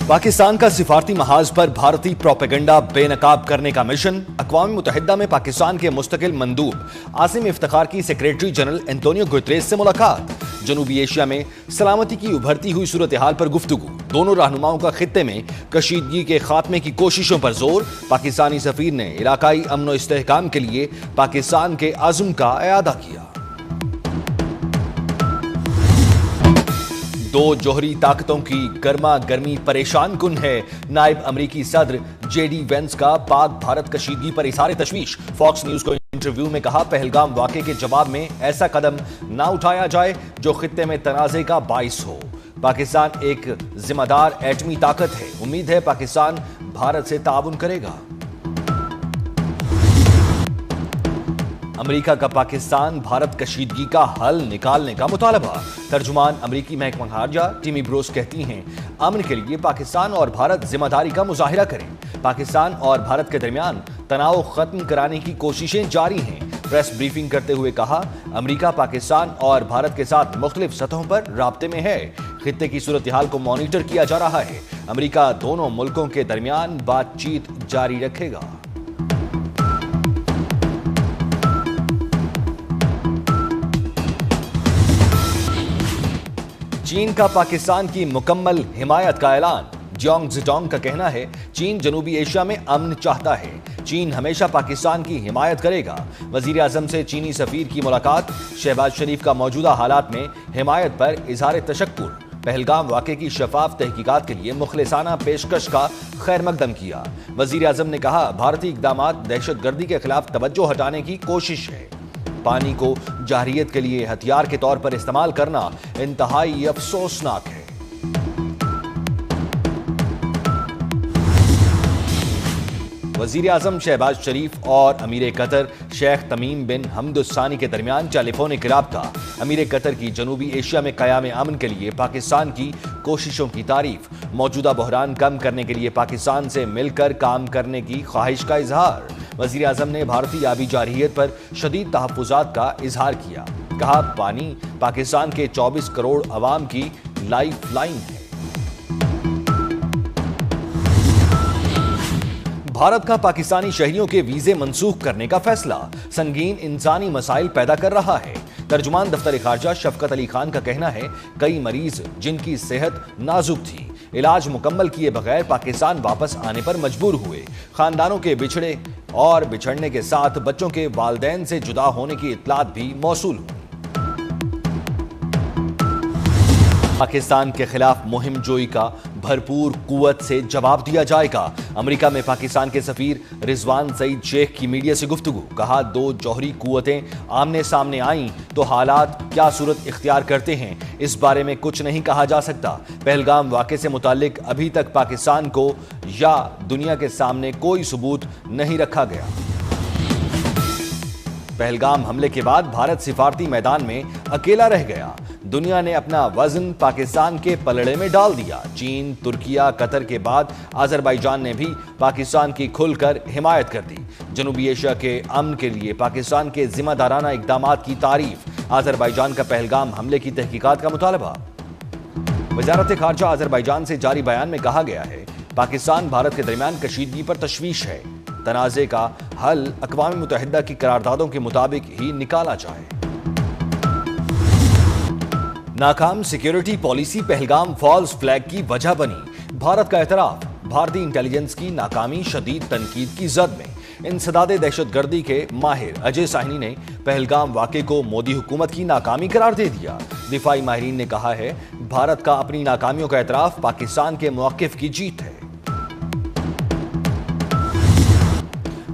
पाकिस्तान का सिफारती महाज पर भारतीय प्रोपेगेंडा बेनकाब करने का मिशन। अक़वाम मुत्तहिदा में पाकिस्तान के मुस्तकिल मंदूब आसिम इफ्तिखार की सेक्रेटरी जनरल एंटोनियो गुतरेस से मुलाकात। जनूबी एशिया में सलामती की उभरती हुई सूरत हाल पर गुफ्तगू। दोनों रहनुमाओं का खित्ते में कशीदगी के खात्मे की कोशिशों पर जोर। पाकिस्तानी सफीर ने इलाकाई अमन और इस्तेहकाम के लिए पाकिस्तान के अज़्म का इआदा किया। दो जोहरी ताकतों की गर्मा गर्मी परेशान कुन है। नायब अमरीकी सदर जेडी वेंस का पाक भारत कशीदगी पर इज़हार तशवीश। फॉक्स न्यूज को इंटरव्यू में कहा, पहलगाम वाक़े के जवाब में ऐसा कदम ना उठाया जाए जो खित्ते में तनाज़े का बाइस हो। पाकिस्तान एक जिम्मेदार एटमी ताकत है। उम्मीद है पाकिस्तान भारत से ताउन करेगा। अमेरिका का पाकिस्तान भारत कशीदगी का हल निकालने का मुतालबा। तर्जुमान अमेरिकी महकमा खारजा टिमी ब्रोस कहती हैं, अमन के लिए पाकिस्तान और भारत जिम्मेदारी का मुजाहिरा करें। पाकिस्तान और भारत के दरमियान तनाव खत्म कराने की कोशिशें जारी हैं। प्रेस ब्रीफिंग करते हुए कहा, अमेरिका पाकिस्तान और भारत के साथ मुख्तलिफ सतहों पर राब्ते में है। खित्ते की सूरत हाल को मॉनिटर किया जा रहा है। अमेरिका दोनों मुल्कों के दरमियान बातचीत जारी रखेगा। चीन का पाकिस्तान की मुकम्मल हिमायत का ऐलान। जियोंग जिटोंग का कहना है, चीन जनूबी एशिया में अमन चाहता है। चीन हमेशा पाकिस्तान की हिमायत करेगा। वजीर आजम से चीनी सफीर की मुलाकात। शहबाज शरीफ का मौजूदा हालात में हिमायत पर इजहार तशक्कुर। पहलगाम वाक़े की शफाफ तहकीकात के लिए मुखलिसाना पेशकश का खैर मकदम किया। वजीर आजम ने कहा, भारतीय इक़दामात दहशत गर्दी के खिलाफ तवज्जो हटाने की कोशिश है। पानी को जाहिरियत के लिए हथियार के तौर पर इस्तेमाल करना इंतहाई अफसोसनाक है। वजीर आजम शहबाज शरीफ और अमीर कतर शेख तमीम बिन हमद सानी के दरमियान टेलीफोनिक राब्ता। अमीर कतर की जनूबी एशिया में क़याम अमन के लिए पाकिस्तान की कोशिशों की तारीफ। मौजूदा बहरान कम करने के लिए पाकिस्तान से मिलकर काम करने की ख्वाहिश का इजहार। वजीर आजम ने भारतीय आबी जारहियत पर शदीद तहफ़्फ़ुज़ात का इजहार किया। कहा, पानी पाकिस्तान के 24 करोड़ अवाम की लाइफ लाइन है। भारत का पाकिस्तानी शहरियों के वीजे मंसूख करने का फैसला संगीन इंसानी मसाइल पैदा कर रहा है। तर्जुमान दफ्तर खारजा शफकत अली खान का कहना है, कई मरीज जिनकी सेहत नाजुक थी, इलाज मुकम्मल किए बगैर पाकिस्तान वापस आने पर मजबूर हुए। खानदानों के बिछड़े और बिछड़ने के साथ बच्चों के वालिदैन से जुदा होने की इत्तलात भी मौसूल हुई। पाकिस्तान के खिलाफ मुहिम जोई का भरपूर कुव्वत से जवाब दिया जाएगा। अमेरिका में पाकिस्तान के सफीर रिजवान सईद शेख की मीडिया से गुफ्तगू। कहा, दो जौहरी कुव्वतें आमने सामने आईं तो हालात क्या सूरत इख्तियार करते हैं, इस बारे में कुछ नहीं कहा जा सकता। पहलगाम वाक़े से मुताल्लिक अभी तक पाकिस्तान को या दुनिया के सामने कोई सबूत नहीं रखा गया। पहलगाम हमले के बाद भारत सिफारती मैदान में अकेला रह गया। दुनिया ने अपना वजन पाकिस्तान के पलड़े में डाल दिया। चीन, तुर्किया, कतर के बाद अजरबैजान ने भी पाकिस्तान की खुलकर हिमायत कर दी। जनूबी एशिया के अमन के लिए पाकिस्तान के जिम्मेदाराना इक़दामात की तारीफ। अजरबैजान का पहलगाम हमले की तहकीकात का मुतालबा। वज़ारत खारजा अजरबैजान से जारी बयान में कहा गया है, पाकिस्तान भारत के दरमियान कशीदगी पर तशवीश है। तनाज़े का हल अक़वाम मुत्तहिदा की करारदादों के मुताबिक ही निकाला जाए। नाकाम security policy Pahalgam false flag की वजह बनी। भारत का एतराफ। भारतीय इंटेलिजेंस की नाकामी शदीद तनकीद की जद में इंसदाद दहशतगर्दी के माहिर अजय साहनी ने पहलगाम वाक़े को मोदी हुकूमत की नाकामी करार दे दिया। दिफाई माहिरीन ने कहा है, भारत का अपनी नाकामियों का एतराफ पाकिस्तान के मौक़िफ़ की जीत है।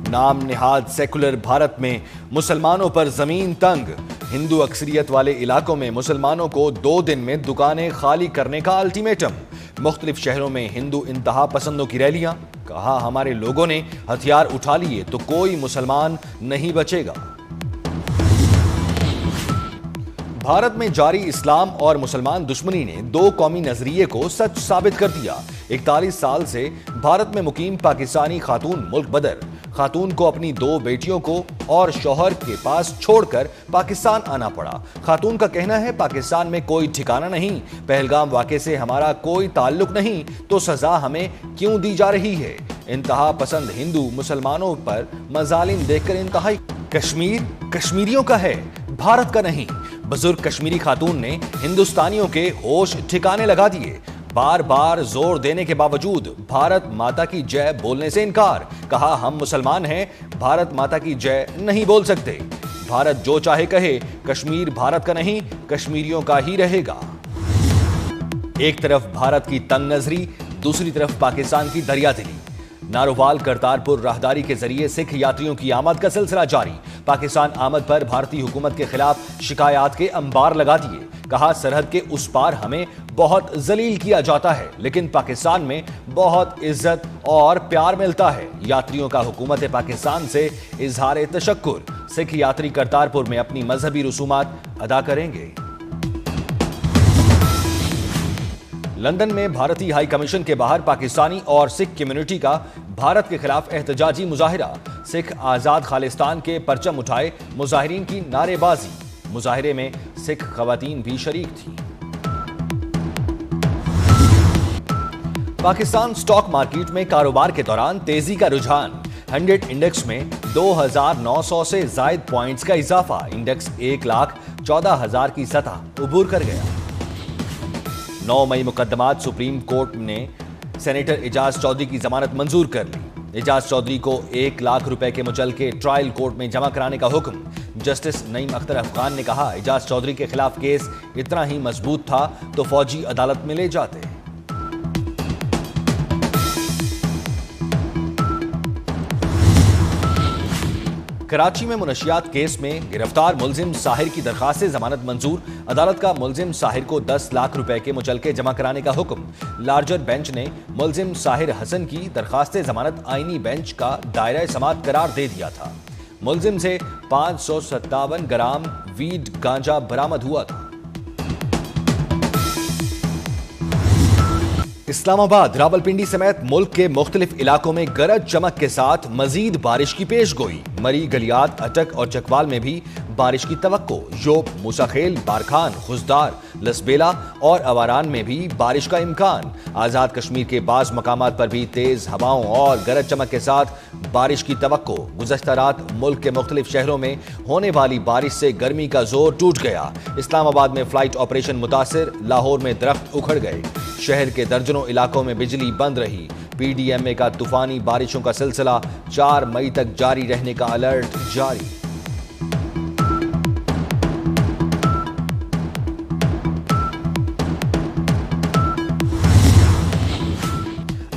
नाम निहाद सेकुलर भारत में मुसलमानों पर जमीन तंग। हिंदू अक्सरियत वाले इलाकों में मुसलमानों को 2 दिन में दुकानें खाली करने का अल्टीमेटम। मुख्तलिफ शहरों में हिंदू इंतहा पसंदों की रैलियां। कहा, हमारे लोगों ने हथियार उठा लिए तो कोई मुसलमान नहीं बचेगा। भारत में जारी इस्लाम और मुसलमान दुश्मनी ने 2 कौमी नजरिए को सच साबित कर दिया। 41 साल से भारत में मुकीम पाकिस्तानी खातून मुल्क बदर خاتون کو اپنی 2 بیٹیوں کو اور شوہر کے پاس چھوڑ کر پاکستان آنا پڑا۔ خاتون کا کہنا ہے پاکستان میں کوئی ٹھکانہ نہیں، پہلگام واقعے سے ہمارا کوئی تعلق نہیں، تو سزا ہمیں کیوں دی جا رہی ہے؟ انتہا پسند ہندو مسلمانوں پر مظالم دیکھ کر انتہائی کشمیر کشمیریوں کا ہے، بھارت کا نہیں۔ بزرگ کشمیری خاتون نے ہندوستانیوں کے ہوش ٹھکانے لگا دیے۔ بار بار زور دینے کے باوجود بھارت ماتا کی جے بولنے سے انکار، کہا ہم مسلمان ہیں، بھارت ماتا کی جے نہیں بول سکتے۔ بھارت جو چاہے کہے، کشمیر بھارت کا نہیں، کشمیریوں کا ہی رہے گا۔ ایک طرف بھارت کی تنگ نظری، دوسری طرف پاکستان کی دریا دلی۔ نارووال کرتارپور راہداری کے ذریعے سکھ یاتریوں کی آمد کا سلسلہ جاری۔ پاکستان آمد پر بھارتی حکومت کے خلاف شکایات کے انبار لگا دیے، کہا سرحد کے اس پار ہمیں بہت ذلیل کیا جاتا ہے، لیکن پاکستان میں بہت عزت اور پیار ملتا ہے۔ یاتریوں کا حکومت پاکستان سے اظہار تشکر، سکھ یاتری کرتارپور میں اپنی مذہبی رسومات ادا کریں گے۔ لندن میں بھارتی ہائی کمیشن کے باہر پاکستانی اور سکھ کمیونٹی کا بھارت کے خلاف احتجاجی مظاہرہ۔ سکھ آزاد خالستان کے پرچم اٹھائے، مظاہرین کی نعرے بازی۔ مظاہرے میں سکھ خواتین بھی شریک تھیں۔ پاکستان سٹاک مارکیٹ میں کاروبار کے دوران تیزی کا رجحان، 100 انڈیکس میں 2900 سے زائد پوائنٹس کا اضافہ، انڈیکس 1,14,000 کی سطح عبور کر گیا۔ 9 مئی مقدمات، سپریم کورٹ نے سینیٹر اعجاز چودھری کی ضمانت منظور کر لی۔ اعجاز چودھری کو 1 لاکھ روپے کے مچلکے ٹرائل کورٹ میں جمع کرانے کا حکم۔ جسٹس نعیم اختر افغان نے کہا اعجاز چودھری کے خلاف کیس اتنا ہی مضبوط تھا تو فوجی عدالت میں لے جاتے۔ کراچی میں منشیات کیس میں گرفتار ملزم ساحر کی درخواست ضمانت منظور، عدالت کا ملزم ساحر کو 10 لاکھ روپے کے مچلکے جمع کرانے کا حکم۔ لارجر بینچ نے ملزم ساحر حسن کی درخواست ضمانت آئینی بینچ کا دائرہ سماعت قرار دے دیا تھا۔ ملزم سے 557 گرام ویڈ گانجا برآمد ہوا تھا۔ اسلام آباد، راولپنڈی سمیت ملک کے مختلف علاقوں میں گرج چمک کے ساتھ مزید بارش کی پیش گوئی۔ مری، گلیات، اٹک اور چکوال میں بھی بارش کی توقع۔ یوب، موسیٰ خیل، بارکھان، خزدار، لسبیلا اور اواران میں بھی بارش کا امکان۔ آزاد کشمیر کے بعض مقامات پر بھی تیز ہواؤں اور گرج چمک کے ساتھ بارش کی توقع۔ گزشتہ رات ملک کے مختلف شہروں میں ہونے والی بارش سے گرمی کا زور ٹوٹ گیا۔ اسلام آباد میں فلائٹ آپریشن متاثر، لاہور میں درخت اکھڑ گئے، شہر کے درجنوں علاقوں میں بجلی بند رہی۔ پی ڈی ایم اے کا طوفانی بارشوں کا سلسلہ 4 مئی تک جاری رہنے کا الرٹ جاری۔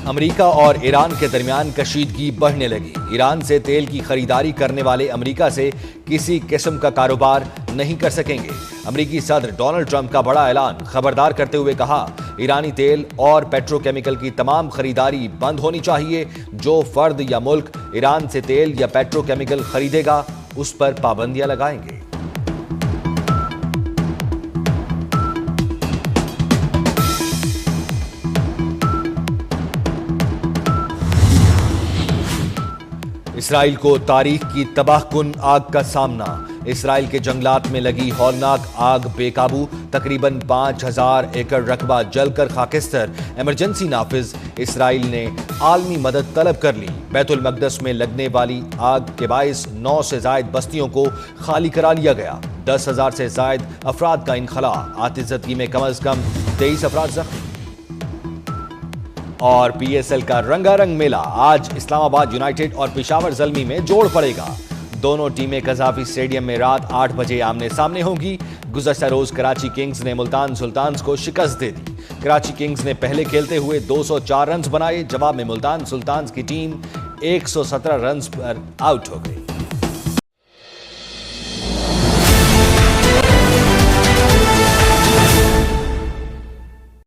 امریکہ اور ایران کے درمیان کشیدگی بڑھنے لگی۔ ایران سے تیل کی خریداری کرنے والے امریکہ سے کسی قسم کا کاروبار نہیں کر سکیں گے۔ امریکی صدر ڈونلڈ ٹرمپ کا بڑا اعلان، خبردار کرتے ہوئے کہا ایرانی تیل اور پیٹرو کیمیکل کی تمام خریداری بند ہونی چاہیے۔ جو فرد یا ملک ایران سے تیل یا پیٹرو کیمیکل خریدے گا اس پر پابندیاں لگائیں گے۔ اسرائیل کو تاریخ کی تباہ کن آگ کا سامنا۔ اسرائیل کے جنگلات میں لگی ہولناک آگ بے قابو، تقریباً 5000 ایکڑ رقبہ جل کر خاکستر۔ ایمرجنسی نافذ، اسرائیل نے عالمی مدد طلب کر لی۔ بیت المقدس میں لگنے والی آگ کے باعث 9 سے زائد بستیوں کو خالی کرا لیا گیا۔ 10,000 سے زائد افراد کا انخلاء، آتش زدگی میں کم از کم 23 افراد زخمی۔ اور پی ایس ایل کا رنگا رنگ میلہ، آج اسلام آباد یونائیٹڈ اور پشاور زلمی میں جوڑ پڑے گا۔ دونوں ٹیمیں قذافی اسٹیڈیم میں رات 8 بجے آمنے سامنے ہوں گی۔ گزشتہ روز کراچی کنگز نے ملتان سلطانز کو شکست دے دی۔ کراچی کنگز نے پہلے کھیلتے ہوئے 204 رنز بنائے، جواب میں ملتان سلطانز کی ٹیم 117 رنز پر آؤٹ ہو گئی۔